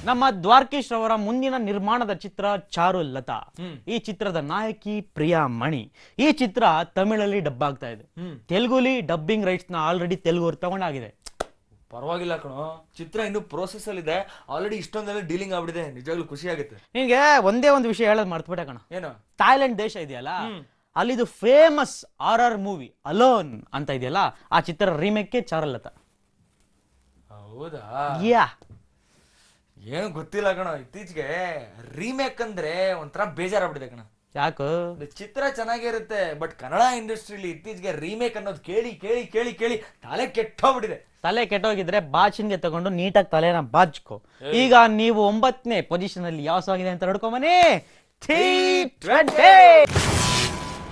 ನಮ್ಮ ದ್ವಾರಕೀಶ್ ಅವರ ಮುಂದಿನ ನಿರ್ಮಾಣದ ಚಿತ್ರ ಚಾರುಲತಾ. ಈ ಚಿತ್ರದ ನಾಯಕಿ ಪ್ರಿಯಾ ಮಣಿ. ಈ ಚಿತ್ರ ತಮಿಳಲ್ಲಿ ಡಬ್ ಆಗ್ತಾ ಇದೆ. ತೆಲುಗುಲಿ ಡಬ್ಬಿಂಗ್ ರೈಟ್ಸ್ ನ ಆಲ್ರೆಡಿ ತೆಲುಗು ತಗೊಂಡಾಗಿದೆ. ಪರವಾಗಿಲ್ಲ ಕಣೋ, ಚಿತ್ರ ಇನ್ನು ಪ್ರೋಸೆಸ್ ಅಲ್ಲಿ ಇದೆ. ಆಲ್ರೆಡಿ ಇಷ್ಟೊಂದೆಲ್ಲ ಡೀಲಿಂಗ್ ಆಗ್ಬಿಟ್ಟಿದೆ. ನಿಜವಾಗ್ಲೂ ಖುಷಿ ಆಗುತ್ತೆ. ನಿನ್ಗೆ ಒಂದೇ ಒಂದು ವಿಷಯ ಹೇಳೋದು ಮರ್ತ್ಬಿಟ್ಟೆ ಕಣ. ಏನು? ಥಾಯ್ಲೆಂಡ್ ದೇಶ ಇದೆಯಲ್ಲ, ಅಲ್ಲಿದು ಫೇಮಸ್ ಆರ್ ಮೂವಿ ಅಲೋನ್ ಅಂತ ಇದೆಯಲ್ಲ, ಆ ಚಿತ್ರ ರೀಮೇಕ್ ಚಾರುಲತಾ. ಹೌದಾ? ಯಾ, ಏನು ಗೊತ್ತಿಲ್ಲ ಕಣ. ಇತ್ತೀಚೆಗೆ ರೀಮೇಕ್ ಅಂದ್ರೆ ಒಂಥರ ಬೇಜಾರಾಗ್ಬಿಟ್ಟಿದೆ ಕಣ. ಯಾಕು? ಚಿತ್ರ ಚೆನ್ನಾಗಿರುತ್ತೆ, ಬಟ್ ಕನ್ನಡ ಇಂಡಸ್ಟ್ರಿಲಿ ಇತ್ತೀಚೆಗೆ ರೀಮೇಕ್ ಅನ್ನೋದು ಕೇಳಿ ಕೇಳಿ ಕೇಳಿ ಕೇಳಿ ತಲೆ ಕೆಟ್ಟೋಗ್ಬಿಟ್ಟಿದೆ. ತಲೆ ಕೆಟ್ಟೋಗಿದ್ರೆ ಬಾಚಿನ್ಗೆ ತಗೊಂಡು ನೀಟಾಗಿ ತಲೆನ ಬಾಚ್ಕೊ. ಈಗ ನೀವು 9ನೇ ಪೊಸಿಷನ್ ಅಲ್ಲಿ ಯಾವ ಸಾಂಗ್ ಇದೆ ಅಂತ ನೋಡ್ಕೊಂಬನ್ನಿ. T20